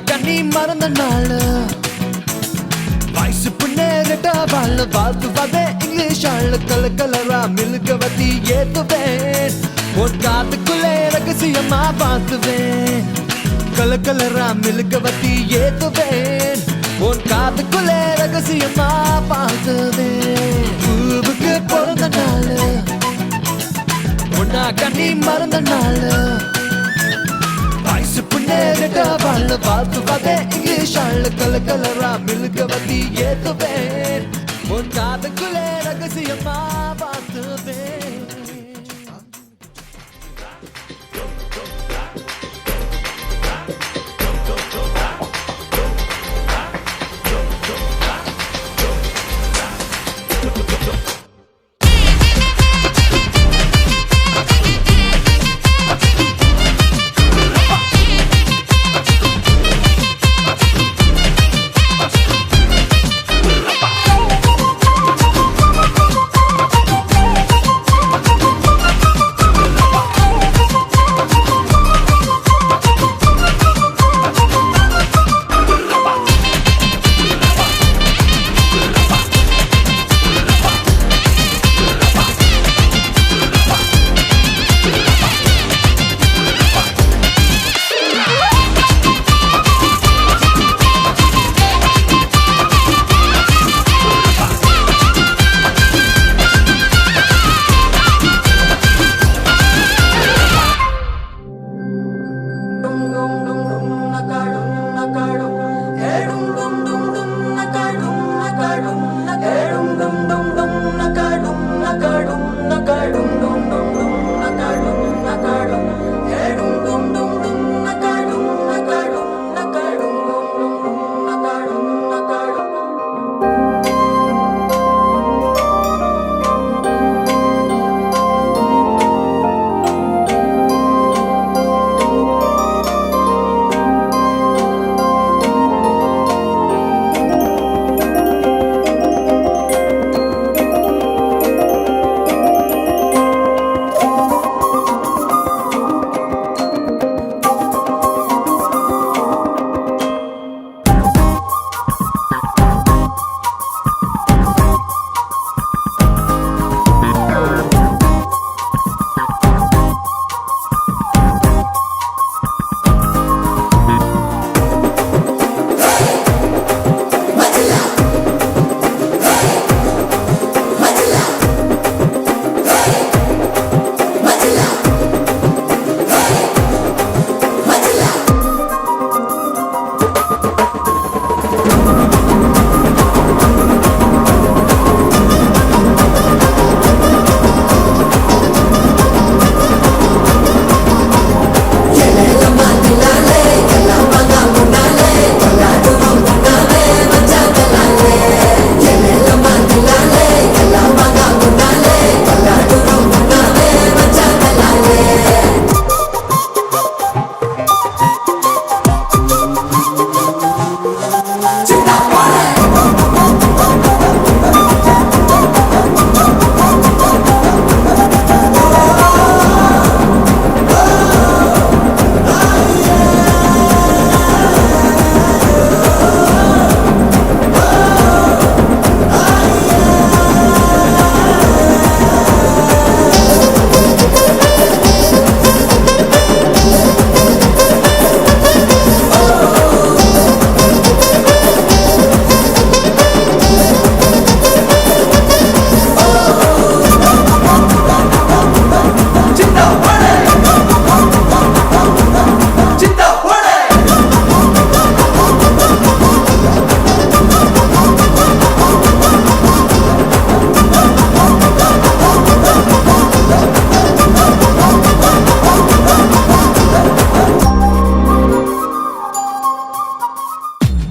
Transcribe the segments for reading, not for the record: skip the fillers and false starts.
கண்ணி மறந்த நாள் வயசு புண்ணேறிட்ட வாழ்த்து வாதே இங்கிலீஷ் ஆள் கலரா மில்கவதி ஏத்துவேன் உன் காத்துக்குள்ளே ரகசியமா பார்த்துவேன் கலரா மில்கவதி ஏத்துவேன் உன் காத்துக்குள்ளே ரகசியமா பார்த்துவேன் பூவுக்கு பிறந்த நாள் உன்னா கண்ணி மறந்த நாள் வயசு புண்ணேறிட்ட வாழ்த்து வாதே இங்கிலீஷ் ஆள் கலரா மில்கவதி ஏத்துவேன் உன் காதுக்குள்ளே ரகசியமா பார்த்துவேன்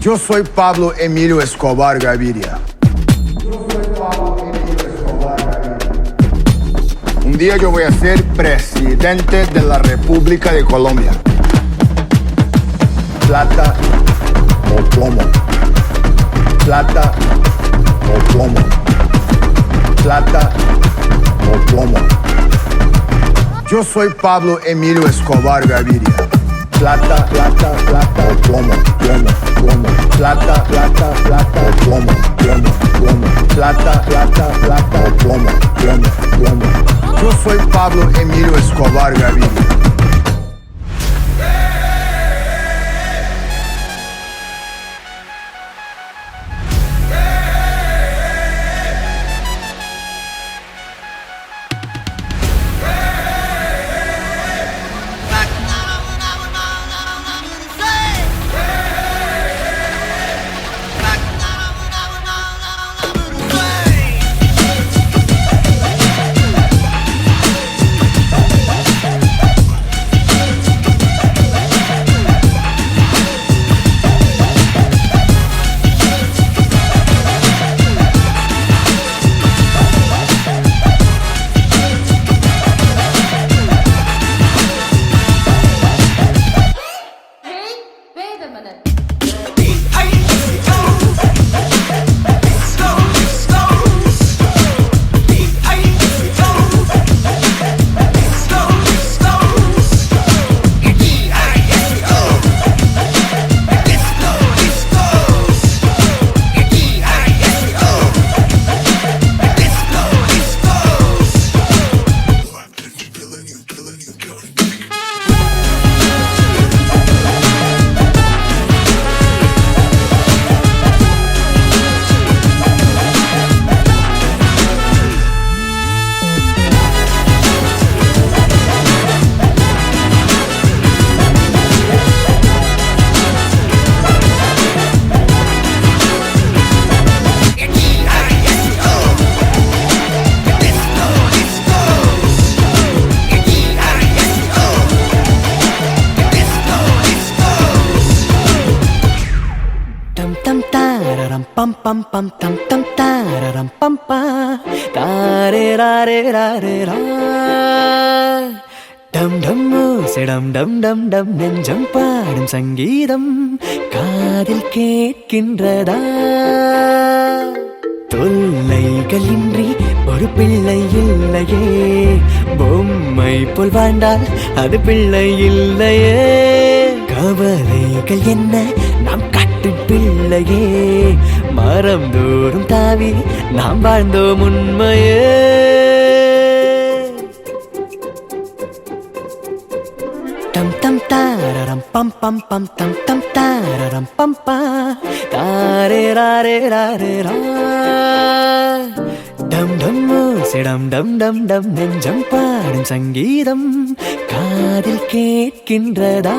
Yo soy Pablo Emilio Escobar Gaviria. Un día yo voy a ser presidente de la República de Colombia. Plata o plomo. Plata o plomo. Plata o plomo. Yo soy Pablo Emilio Escobar Gaviria. Plata, plata, plata o plomo, plomo, plomo. Plata, plata, plata o plomo, plomo, plomo. Plata, plata, plata o plomo, plomo, plomo. Yo soy Pablo Emilio Escobar Gaviria. Pam pam pam tam tam tararam pam pa tare rare rare ra டம் டம் ஓசைடம் டம் டம் டம் நெஞ்சம் பாடும் சங்கீதம் காதில் கேட்கின்றதா தொல்லைகள் இன்றி ஒரு பிள்ளை இல்லையே பொம்மை போல் வாழ்ந்தால் அது பிள்ளை இல்லையே கவலைகள் என்ன நாம் கட்டும் பிள்ளையே மரம் தோறும் தாவி நாம் வாழ்ந்தோம் உண்மையே டம் டம் தாரரம் பம் பம் பம் தம் தம் தாரரம் பம் பா தாரே ராரே ராரே ரா டம் டம் ஓசைடம் டம் டம் டம் நெஞ்சம் பாடும் சங்கீதம் காதில் கேட்கின்றதா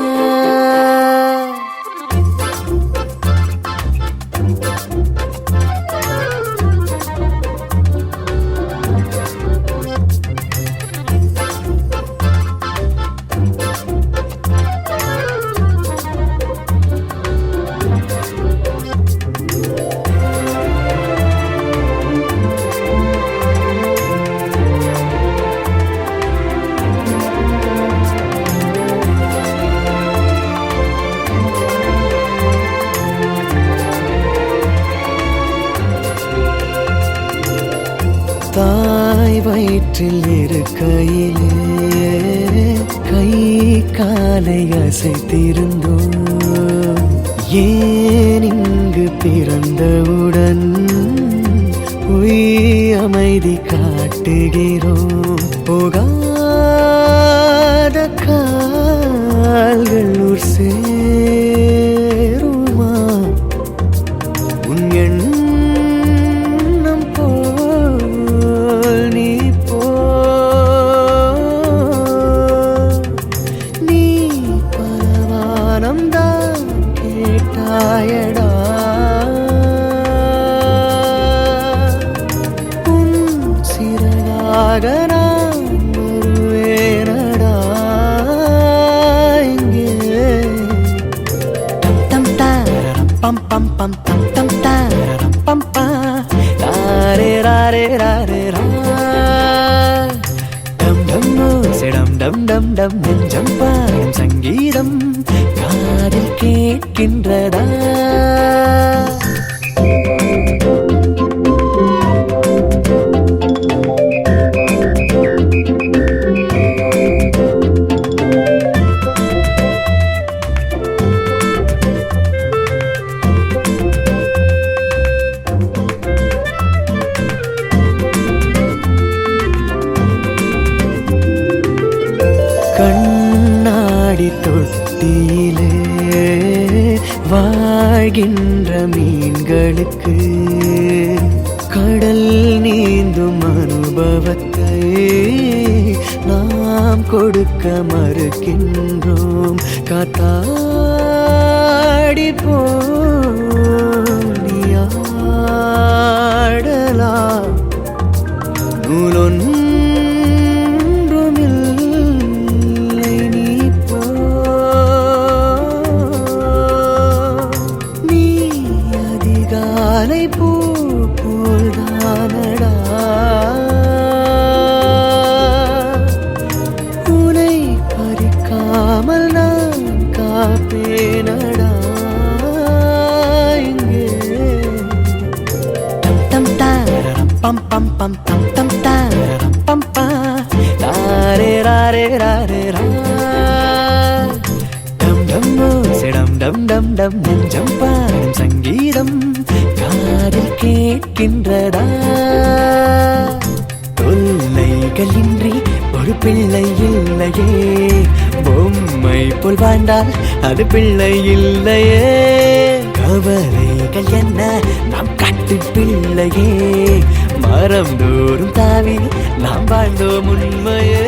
தாய் வயிற்றில் இருக்கையிலே கை காலை அசைத்திருந்தோம் ஏன் இங்கு பிறந்தவுடன் பொய் அமைதி காட்டுகிறோம் போகாத கால்கள் ஊர் சேருமா உன் எண்ணம் நீ போ நீ பரவானம் தான் கேட்டாயடா உன் சிறகாக நான் சங்கீதம் காதில் கேட்கின்றதா? கண்ணாடி தொட்டியிலே வாழ்கின்ற மீன்களுக்கு கடல் நீந்தும் அனுபவத்தை நாம் கொடுக்க மறுக்கின்றோம். காத்தாடி போனியாடலாம் நூலொன்றுமில்லை நீ போ. நீ அதிகாலை பூ போல்தானடா, உனை பறிக்காமல் நான் காப்பேனடா இங்கே. டம் டம் தாரரம் பம் பம் பம் டம் டம் தாரரம் பம் பா தாரே ராரே ராரே ரா. டம் டம் ஓசைடம் டம் டம் டம் நெஞ்சம் பாடும் சங்கீதம் காதில் கேட்கின்றதா? தொல்லைகளின்றி ஒரு பிள்ளை இல்லையே, பொம்மை போல் வாழ்ந்தால் அது பிள்ளை இல்லையே. கவலைகள் என்ன நாம் காட்டு பிள்ளையே, மரம் தோறும் தாவி நாம் வாழ்ந்தோம் உண்மையே.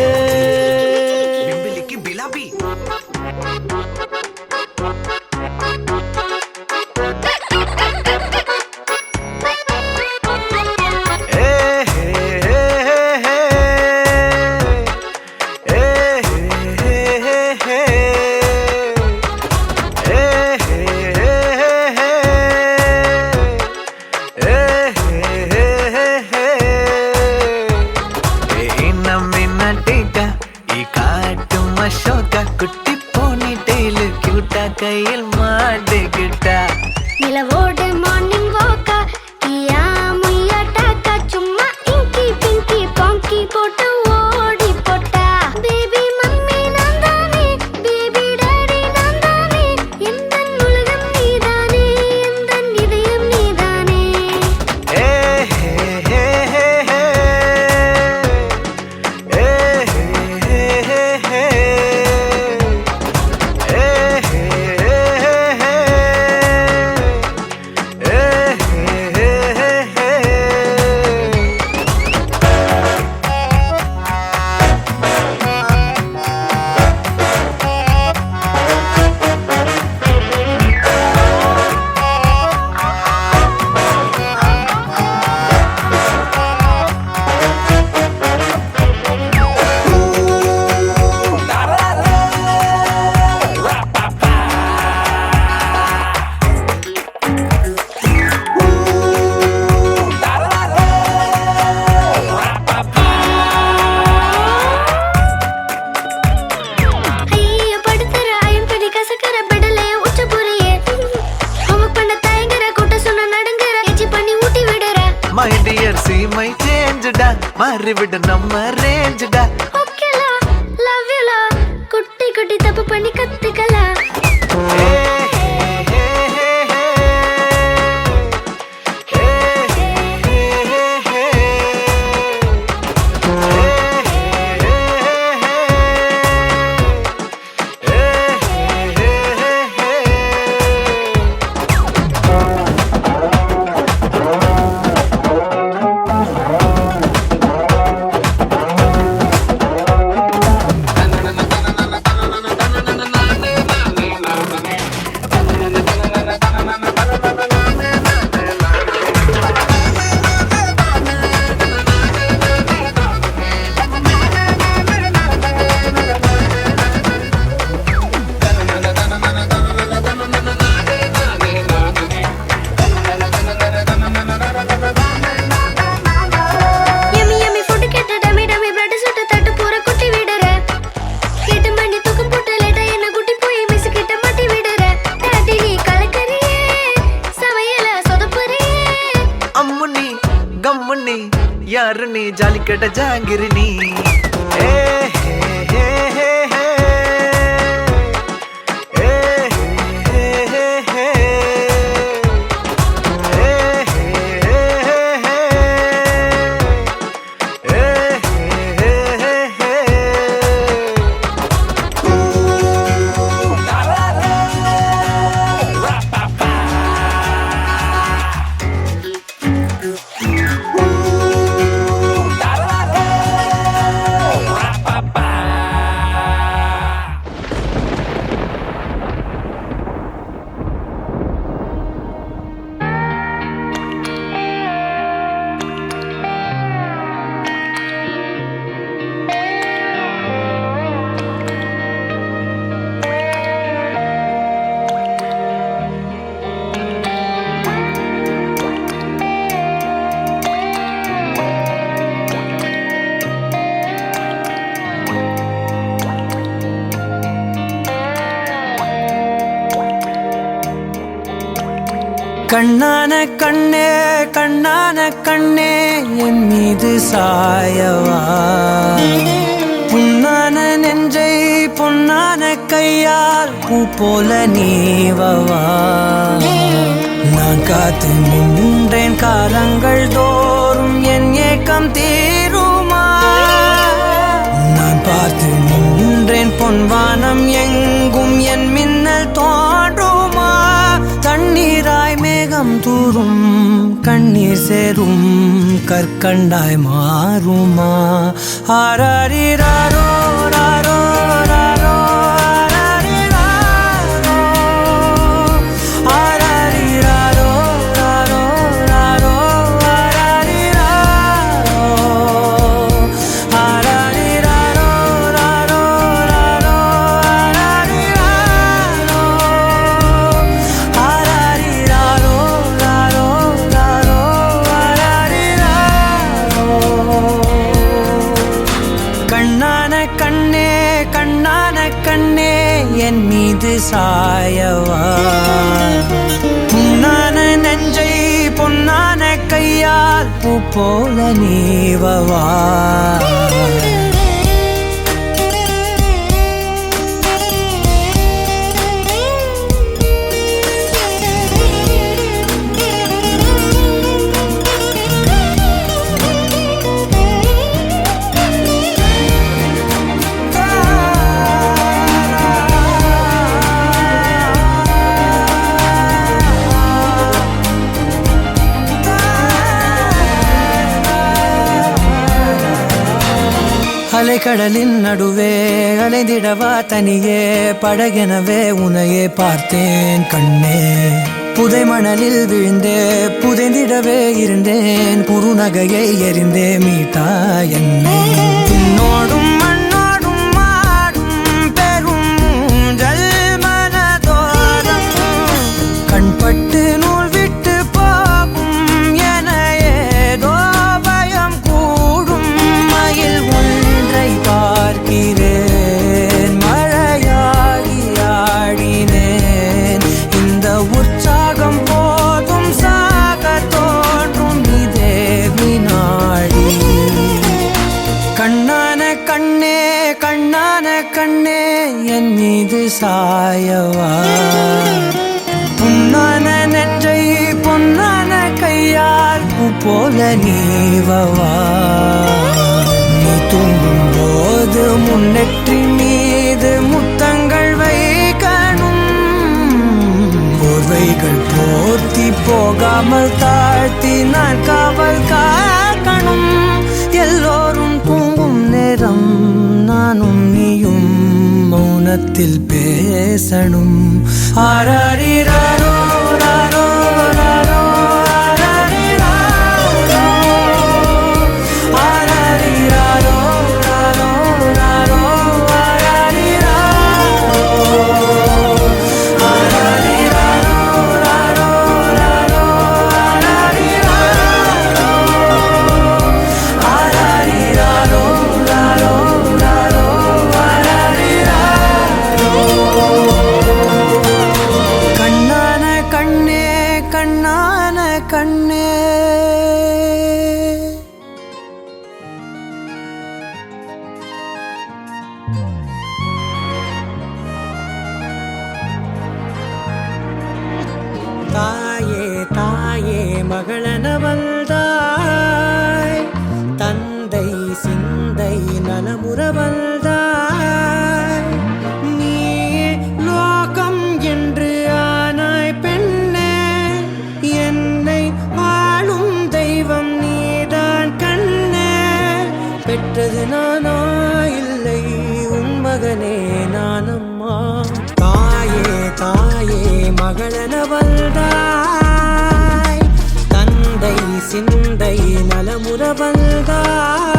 குட்டி போனி டெய்லு கியூட்டா கையில் மாட்டுக்கிட்டா நிலவோடு மார்னிங் வாக்கா கியா முய்யா டாக்கா சும்மா இங்கி பிங்கி பாங்கி போட்டு ஓடி போட்டா. பேபி மம்மி நான் தானே, பேபி டாடி நான் தானே, எந்தன் உலகம் நீதானே, எந்தன் இதயம் நீதானே. ஏ ஹே ஹே ஹே ஹே ஏ ஹே ஹே ஹே ஹே My dear, see my change da, மாறிவிட நம்ம range da. Okay la, love you la, குட்டி குட்டி தப்பு பண்ணி கத்துக்கலாம். ஜாலிக்கட்ட ஜாங்கிரி நீ ஏ ஹே ஹே ஹே ஹே ஏ ஹே ஹே ஹே ஏ ஹே ஹே ஹே ஏ ஹே ஹே ஹே கண்ணான கண்ணே கண்ணான கண்ணே என் மீது சாயவா புண்ணான நெஞ்சை பொன்னான கையால் பூ போல நீவவா நான் காத்து நின்றேன் காலங்கள் தோறும் என் ஏக்கம் தீருமா நான் பார்த்து நின்றேன் பொன்வானம் எங்கும் என் மின்னல் தோன்றுமா தண்ணீராய் மேகம் தூரும் கண்ணீர் சேரும் கற்கண்டாய் மாறுமா ஆராரிராரோ ராரோ ராரோ ஆராரிராரோ ராரோ ராரோ ஆராரிராரோ ராரோ ராரோ கண்ணான கண்ணே கண்ணான கண்ணே என் மீது சாயவா புண்ணான நெஞ்சை பொன்னான கையால் பூ போல நீவவா அலைக்கடலின் நடுவே அலைந்திடவா தனியே படகெனவே உனையே பார்த்தேன் கண்ணே புதை மணலில் விழுந்தே புதைந்திடவே இருந்தேன் குறுநகையை எறிந்தே மீட்டா என்னை உன்னோடும் மண்ணோடும் மாடும் பெரும் ஊஞ்சல் மனதோரம் கண்பட்டு நூல் விட்டு போகும் என ஏதோ பயம் கூடும் மயில் பார்க்கிறேன் மழையாகி ஆடினேன் இந்த உற்சாகம் போதும் சாக தோன்றும் இதே வினாடி கண்ணான கண்ணே கண்ணான கண்ணே என் மீது சாயவா புண்ணான நெஞ்சை பொன்னான கையால் பூ போல நீவவா தூங்கும் போது முன்னெற்றி மீது முத்தங்கள் வைக்கணும் போர்வைகள் போர்த்தி போகாமல் தாழ்த்தி நான் காவல் காக்கணும் எல்லோரும் தூங்கும் நேரம் நானும் நீயும் மௌனத்தில் பேசணும் ஆராரிராரோ ராரோ ராரோ கண்ணான மகளென வந்தாய், தந்தை சிந்தை நலமுற வந்தாய். நீயே லோகம் என்று ஆனாய் பெண்ணே, என்னை வாழும் தெய்வம் நீதான் கண்ணே. பெற்றது நானா இல்லை உன் மகனே நானம்மா. தாயே தாயே மகளென வந்தாய், தந்தை சிந்தை நலமுற வந்தாய்.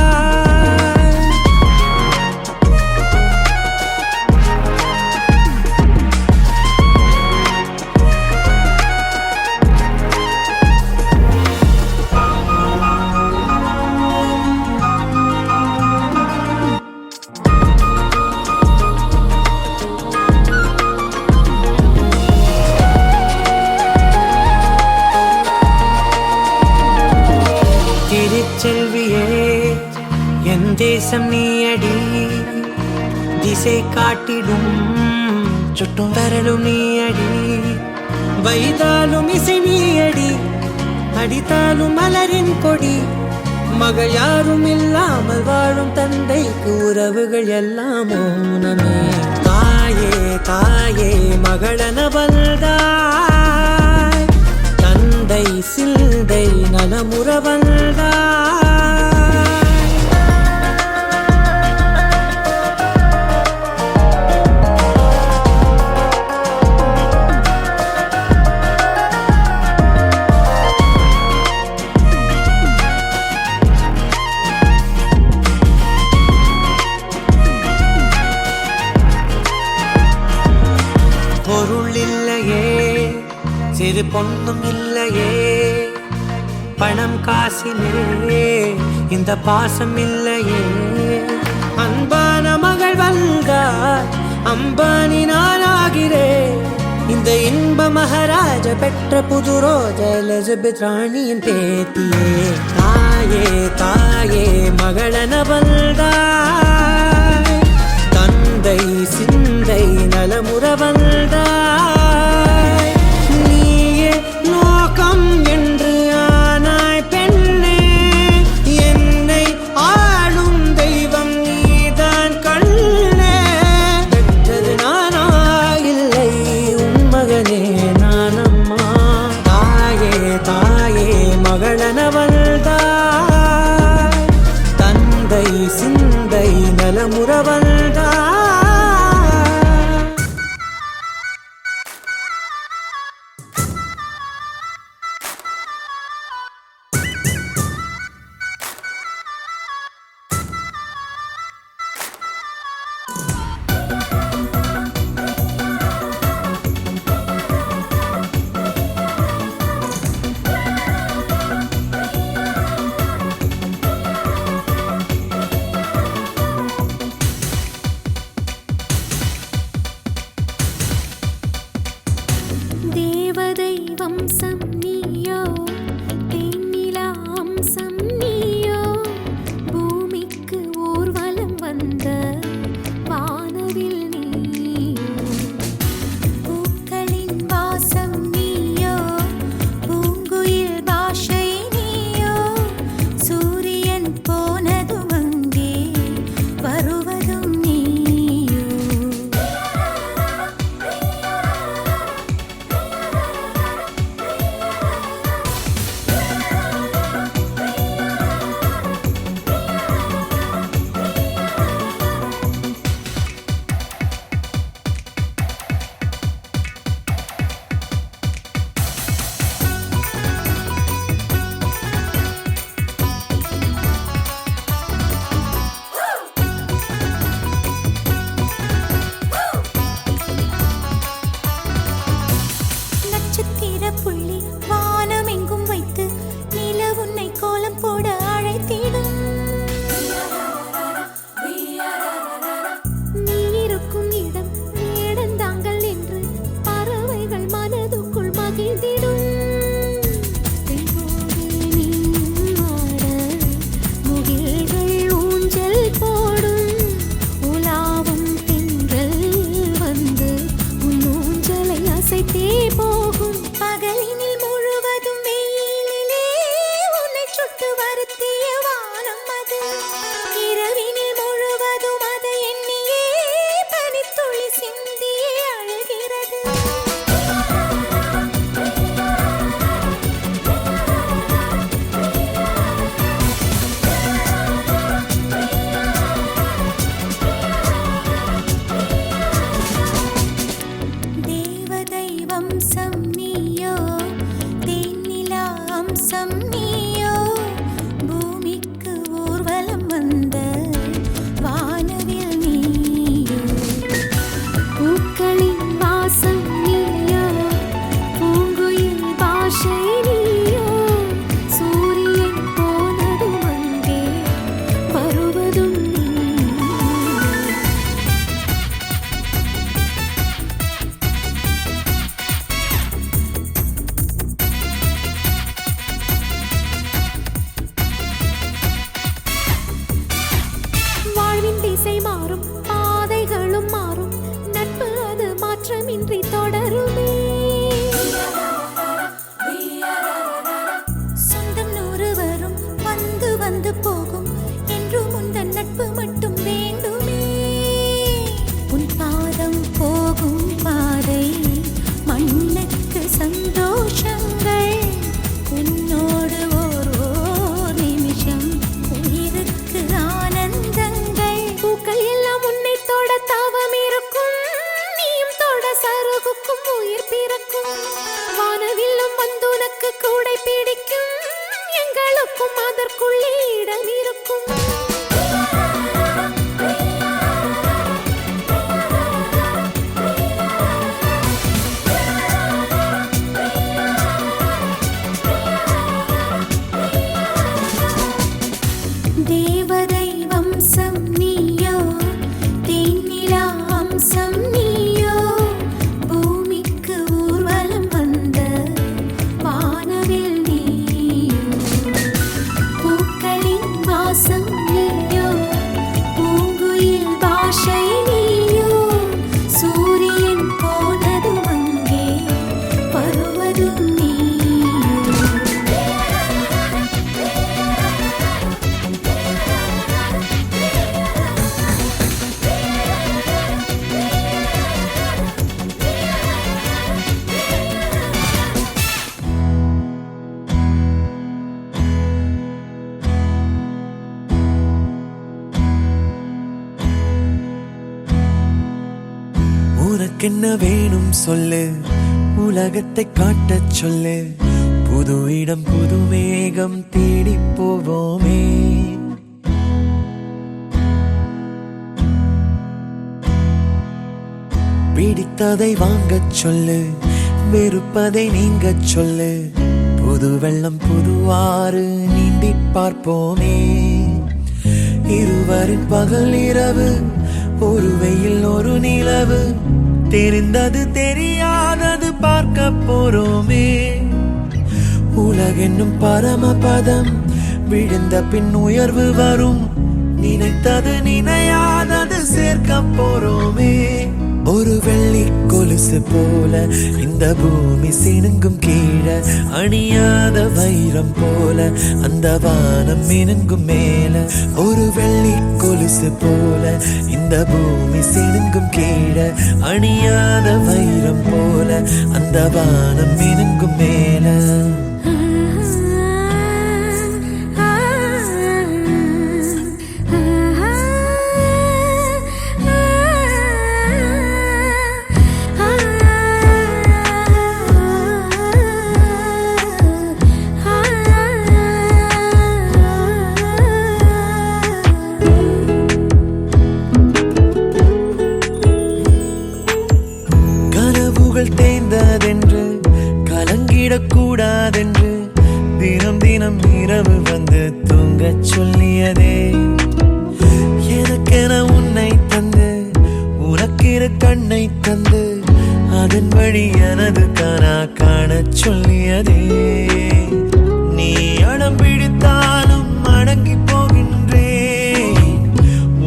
திருச்செல்வியே என் தேசம் நீயடி, திசை காட்டிடும் சுட்டும் வரலும் நீயடி. வைதாலும் இசை நீயடி, அடித்தாலும் மலரின் கொடி. மகள் யாரும் இல்லாமல் வாழும் தந்தைக்கு உறவுகள் எல்லாம் மௌனமே. தாயே தாயே மகளென வந்தாய், தந்தை சிந்தை நலமுற வந்தாய். பொருள் இல்லையே, சிறு பொண்ணும் இல்லையே, பணம் காசிலே இந்த பாசம் இல்லையே. அன்பான மகள் வந்தார், அம்பானி நானாகிறேன். இந்த இன்ப மகாராஜ பெற்ற புது ரோஜ எலிசபெத் ராணியின் பேத்தியே. தாயே தாயே மகளென வந்தாய், தந்தை சிந்தை நலமுற வந்தாய். நீயே லோகம் என்று ஆனாய் பெண்ணே, என்னை ஆளும் தெய்வம் நீதான் கண்ணே. பெற்றது நானா இல்லை உன் மகனே நானம்மா. தாயே தாயே மகளென வந்தாய், தந்தை சிந்தை நலமுற வந்தாய். தேவதை வம்சம் நீயோ, தேனிலா அம்சம் நீயோ, பூமிக்கு ஊர்வலம் வந்த வானவில் நீயோ. பூக்களின் வாசம் நீயோ, பூங்குயில் பாஷை நீயோ, சூரியன் போனதும் அங்கே வருவதும் நீயோ. தடமின்றி தொடருமே. சொந்தம் 100 வரும், வந்து வந்து போகும், என்றும் உந்தன் நட்பு மட்டும் வேண்டுமே. உன் பாதம் போகும் பாதை மண்ணுக்கு சந்தோஷங்கள், உன்னோடு ஓர் நிமிஷம் உயிருக்கு ஆனந்தங்கள். பூக்கள் எல்லாம் உன்னை தொட தாவம் இருக்கும், நீயும் தொட சருகுக்கும் உயிர் பிறக்கும். வானவில்லும் வந்து உனக்கு கூடை பிடிக்கும், எங்களுக்கும் அதற்குள்ளே இடம் இருக்கும். தேவதை வம்சம் நீயோ, தேனிலா அம்சம் நீயோ, பூமிக்கு ஊர்வலம் வந்த வானவில் நீயோ. பூக்களின் வாசம் நீயோ, பூங்குயில் பாஷை நீயோ, சூரியன் போனதும் அங்கே வருவதும் நீயோ. உனக்கென்ன வேணும் சொல்லு, உலகத்தை காட்டச் சொல்லு, புது இடம் புது மேகம் தேடி போவோமே. பிடித்ததை வாங்கச் சொல்லு, வெறுப்பதை நீங்கச் சொல்லு, புது வெள்ளம் புது ஆறு நீந்தி பார்ப்போமே. இருவரின் பகல் இரவு, ஒரு வெயில் ஒரு நிலவு, தெரிந்தது தெரியாதது பார்க்க போறோமே. உலகென்னும் பரமபதம், விழுந்த பின் உயர்வு வரும், நினைத்தது நினையாதது சேர்க்க போறோமே. ஒரு வெள்ளி கொலுசு போல இந்த பூமி சினுங்கும் கீழே, அணியாத வைரம் போல அந்த வானம் மினுங்கும் மேல. ஒரு வெள்ளி கொலுசு போல இந்த பூமி சினுங்கும் கீழே, அணியாத வைரம் போல அந்த வானம் மினுங்கும் மேல. தேய்ந்ததென்று கலங்கிடக்கூடாதென்று தினம் தினம் இரவு வந்து தூங்கச் சொல்லியதே. எனக்கென உன்னை தந்து உனக்கிரு கண்ணை தந்து, அதன் வழி எனது கனா காணச் சொல்லியதே. நீ அடம் பிடித்தாலும் அடங்கி போகின்றேன்,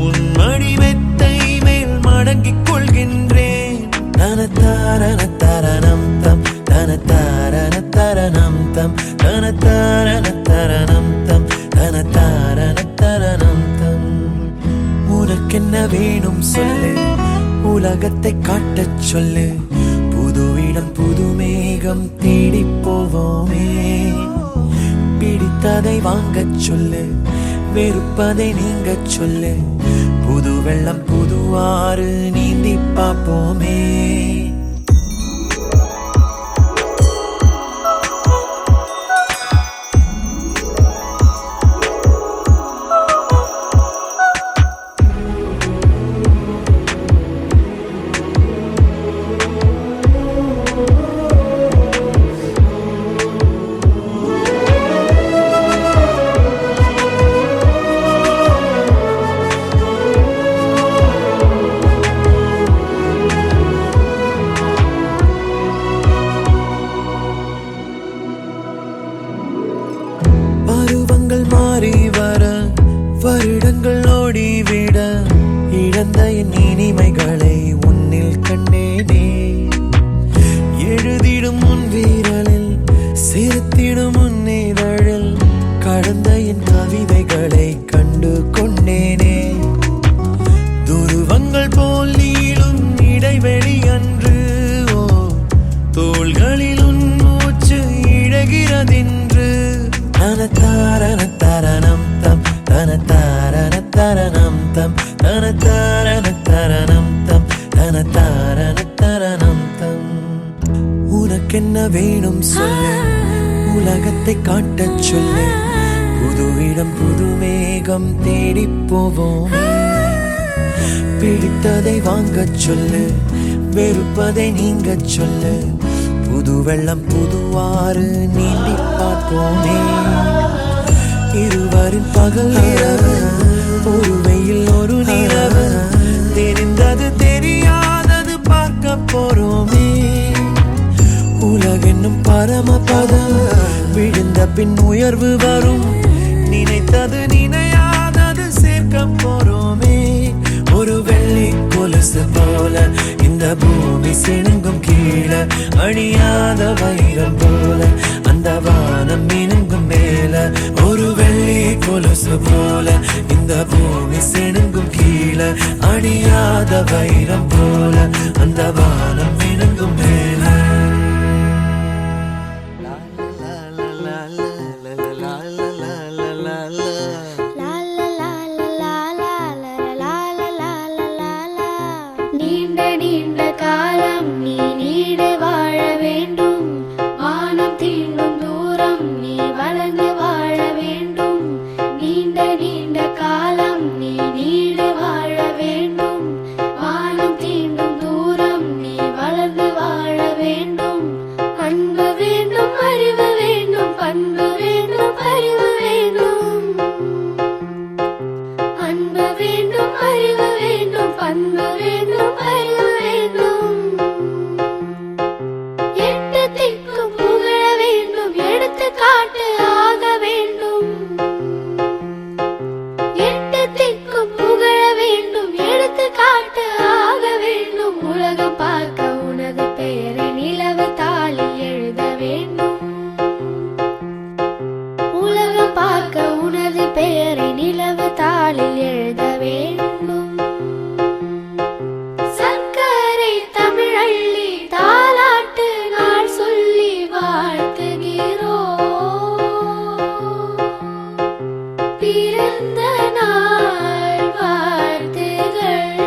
உன் மடி மெத்தை மேல் மடங்கிக் கொள்கின்றேன். தனத்தாரண தரணம் தம், தனத்தாரண தரணம் தம், தனத்தாரண தரணம் தம், தனத்தாரண தரணம் தம். உனக்கென்ன வேணும் சொல்லு, உலகத்தை காட்டச் சொல்லு, புது இடம் புது மேகம் தேடி போவோமே. பிடித்ததை வாங்கச் சொல்லு, வெறுப்பதை நீங்கச் சொல்லு, புது வெள்ளம் புது ஆறு நீந்தி பார்ப்போமே. தாரண தரணம் தம் தன தாரண தரணம் தம் தன தாரண தரணம் தம் தன தாரண தரணம் தம். உனக்கென்ன வேணும் சொல்லு, உலகத்தை காட்டச் சொல்லு, புது இடம் புது மேகம் தேடி போவோம். பிடித்ததை வாங்கச் சொல்லு, வெறுப்பதை நீங்கச் சொல்லு, புது வெள்ளம் புதுவாறு நீந்தி பார்ப்போமே. இருவரின் பகல் இரவு, ஒரு வெயில் ஒரு நிலவு, தெரிந்தது தெரியாதது பார்க்க போறோமே. உலகென்னும் பரமபதம், விழுந்த பின் உயர்வு வரும், நினைத்தது நினையாதது சேர்க்க போறோமே. ஒரு வெள்ளி கொலுசு போல இந்த பூமி சிணுங்கும் கீழே, அழியாத வைரம் போல அந்த வானம் மினுங்கும் மேல. ஒரு வெள்ளி கொலுசு போல இந்த பூமி சிணுங்கும் கீழே, அழியாத வைரம் போல அந்த வானம் மினுங்கும் மேல. நீண்ட நீண்ட காலம் நீ நீட வாழ வேண்டும், வானம் தீண்டும் தூரம் நீ வளர்ந்து வாழ வேண்டும். நீண்ட நீண்ட காலம் நீ நீட வாழ வேண்டும், வானம் தீண்டும் தூரம் நீ வளர்ந்து வாழ வேண்டும். அன்பு வேண்டும், அறிவு வேண்டும், பண்பு வேண்டும், அறிவு வேண்டும். அன்பு வேண்டும், அறிவு வேண்டும், பண்பு வேண்டும், அறிவு வேண்டும். எட்டு திக்கும் புகழ வேண்டும், எடுத்துக்காட்டு ஆக வேண்டும். எட்டு திக்கும் புகழ வேண்டும், எடுத்துக்காட்டு ஆக வேண்டும். உலகம் பார்க்க உனது பெயரை நிலவு தாளில் எழுத வேண்டும். உலகம் பார்க்க உனது பெயரை நிலவு தாளில் எழுத வேண்டும். சர்க்கரை தமிழள்ளி தாலாட்டு நாள் சொல்லி வாழ்த்துகிறோம். பிறந்த நாள் வாழ்த்துகள்,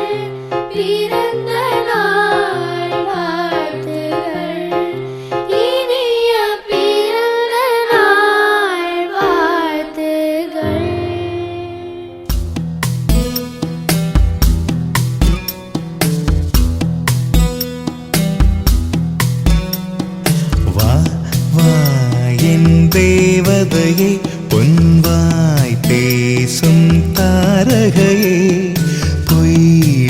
பிறந்த நாள் வாழ்த்துகள், இனிய பிறந்த நாள் வாழ்த்துகள். வா வா என் தேவதையே, பொன்வாய் பேசும் தாரகையே, பொய்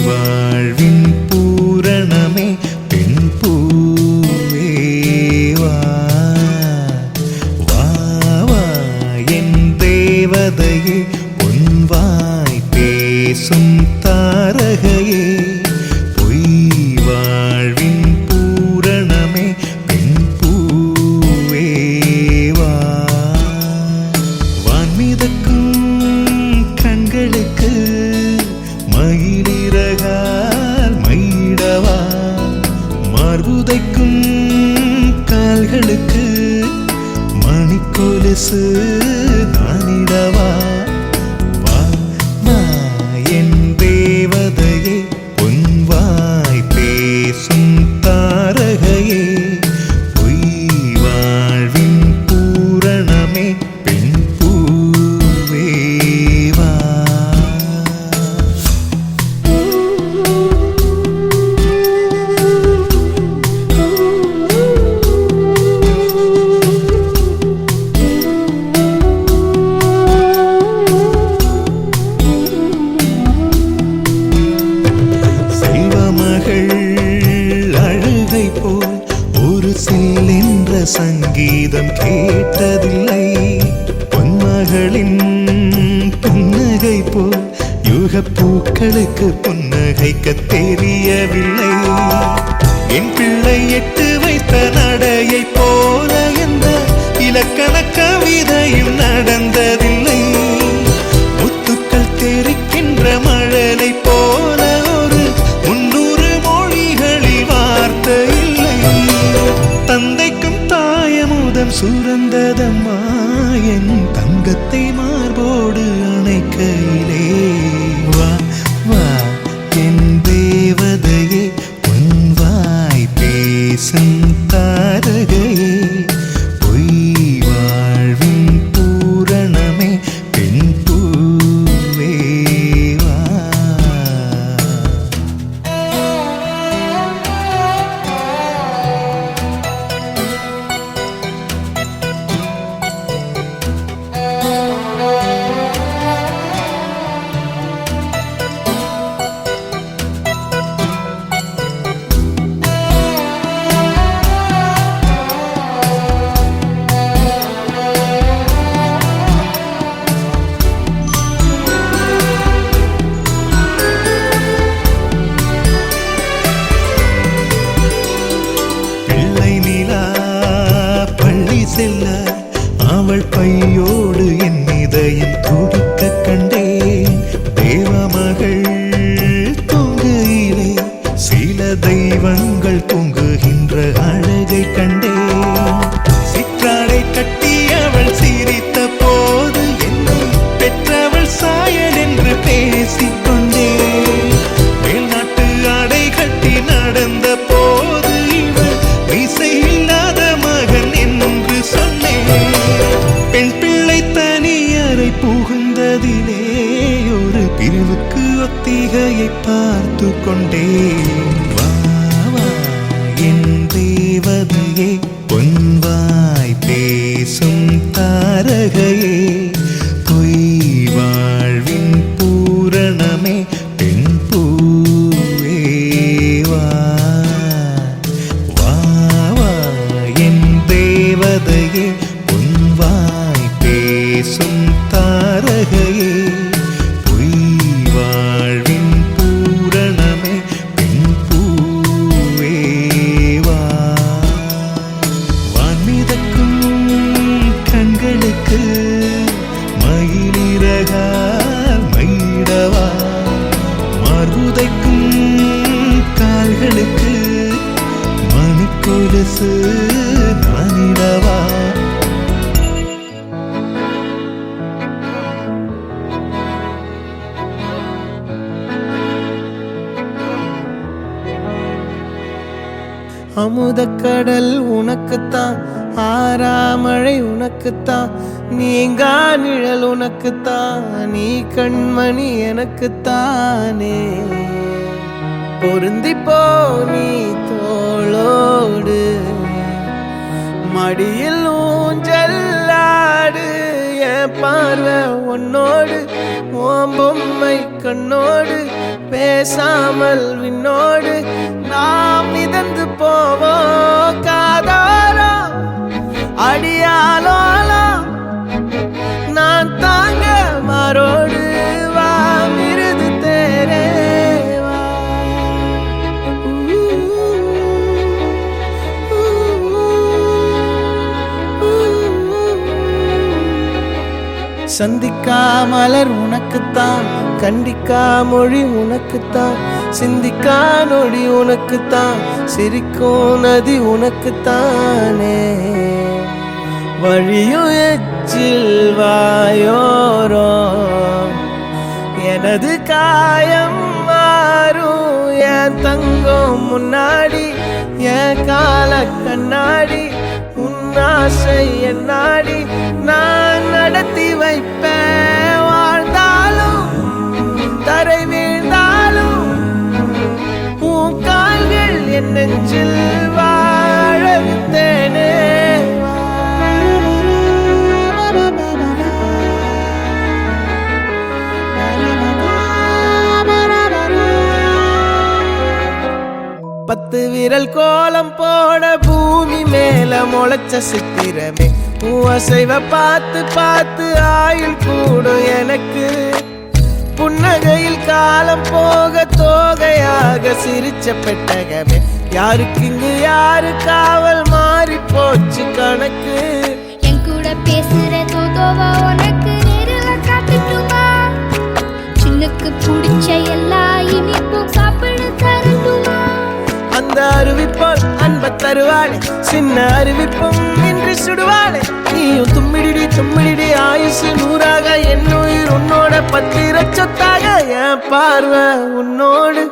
வாழ்வின் பூரணமே, பெண் பூவே வா. வா வா என் தேவதையே, பொன்வாய் பேசும் தாரகையே, பொய் வாழ்வின் பூரணமே, பெண் பூவே வா. வான்மிதக்கும் கண்களுக்கு மயிலிறகால் மயிடவா, மார்புதைக்கும் கால்களுக்கு மணிக்கொலுசு நானிடவா. வா வா என் தேவதையே, பொன்வாய் பேசும் தாரகையே, பொய் வாழ்வின் பூரணமே, பெண் பூவே வா. செல்வமகள் அழுகை போல் ஒரு சில்லென்ற சங்கீதம் கேட்டதில்லை. பொன்மகளின் புன்னகை போல் யுகப்பூக்களுக்கு புன்னகைக்க தெரியவில்லை. என் பிள்ளை எட்டு வைத்த நடையை போல எந்த இலக்கண கவிதையும் நடந்ததில்லை. முத்துக்கள் தெரிக்கின்ற மழலை போல ஒரு 300 மொழிகளில் வார்த்தை இல்லை. தந்தைக்கும் தாயமுதம் சுரந்ததம்மா, என் தங்கத்தை செல்ல அவள் பையோடு என் இதயம் துடிக்க கண்டேன். தேவமகள் தூங்குயிலே சில தெய்வங்கள் தூங்குகின்ற அழகை கண்டேன். சிற்றாடை கட்டி அவள் சிரித்த போது என்னை பெற்றவள் சாயல் என்று பேசிக்கொண்டேன். மேல்நாட்டு ஆடை கட்டி நடந்த போது இவள் இசையில்லாத மகன் என்று சொன்னேன். பெண் பிள்ளை தனியறை புகுந்ததிலே ஒரு பிரிவுக்கு ஒத்திகையை பார்த்து கொண்டேன். வா வா என் தேவதையே பொன்வாய் பேசும் தாரகையே பொய் வாழ்வின் பூரணமே பெண் பூவே வா வா வா என் தேவதையே பொன்வாய் பேசும் தாரகையே பொய் வாழ்வின் பூரணமே பெண் பூவே வா. வான்மிதக்கும் கண்களுக்கு மயிலிறகால் மயிடவா, மார்புதைக்கும் கால்களுக்கு மணிக்கொலுசு நானிடவா. அமுதக்கடல் உனக்குத்தான், ஆறாமழை உனக்குத்தான், நீங்கா நிழல் உனக்குத்தான், நீ கண்மணி எனக்குத்தானே. பொருந்திப்போ நீ தோளோடு மடியில் ஊஞ்சல்லாடு, என் பார்வை உன்னோடு ஓம் பொம்மை கண்ணோடு பேசாமல் விண்ணோடு நாம் மிதந்து போவோம் காதாரோ அடியாலோலோ நான் தாங்க மாரோடு வா மிருது தேரே வா. சந்திக்கா மலர் உனக்குத்தான், கண்டிக்கா மொழி உனக்குத்தான், சிந்திக்கா நொடி உனக்குத்தான், சிரிக்கும் நதி உனக்குத்தானே. வழியும் எச்சில் வாயோரோ எனது காயம் மாறும், என் தங்கம் முன்னாடி என் கால கண்ணாடி, உன்னாசை என்னாடி நான் நடத்தி வைப்பேன். வாழ்ந்தாலும் தரை வீழ்ந்தாலும் உன் கால்கள் என் நெஞ்சில் வாழ விட்டேனே. பத்து விரல் கோலம் போட பூமி மேல முளைச்ச சித்திரமே, உன் அசைவ பார்த்து பார்த்து ஆயுள் கூடும் எனக்கு. புன்னகையில் காலம் போக தோகையாக சிரிச்ச பெட்டகமே, யாருக்கு இங்கு யாரு காவல் மாறி போச்சு கணக்கு. என் கூட பேசுற தோதோவா உனக்கு நேரில் காட்டுட்டுமா, சின்னுக்கு பிடிச்ச எல்லா இனிப்பும் சாப்பிட தரட்டுமா. அந்த அறிவிப்பால் அன்ப தருவாளே, சின்ன அறிவிப்பும் இன்றி சுடுவாளே. நீயும் தும்மிடி தும்மிடி ஆயுசு நூறாக, என் உயிர் உன்னோட பத்திர சொத்தாக. என் பார்வை உன்னோடு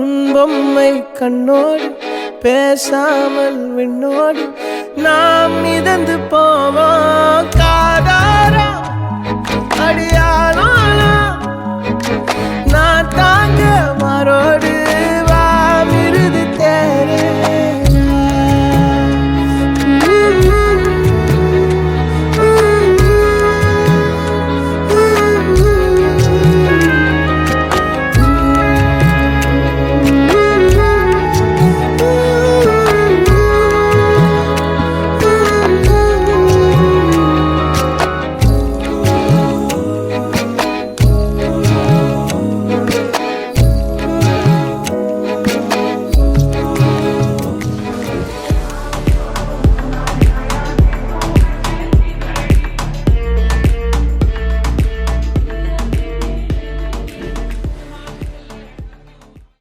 உன் பொம்மை கண்ணோடு பேசாமல் விண்ணோடு நாம் மிதந்து போவோம் காதாரா அடியாலோ நான் தாங்க மாரோடு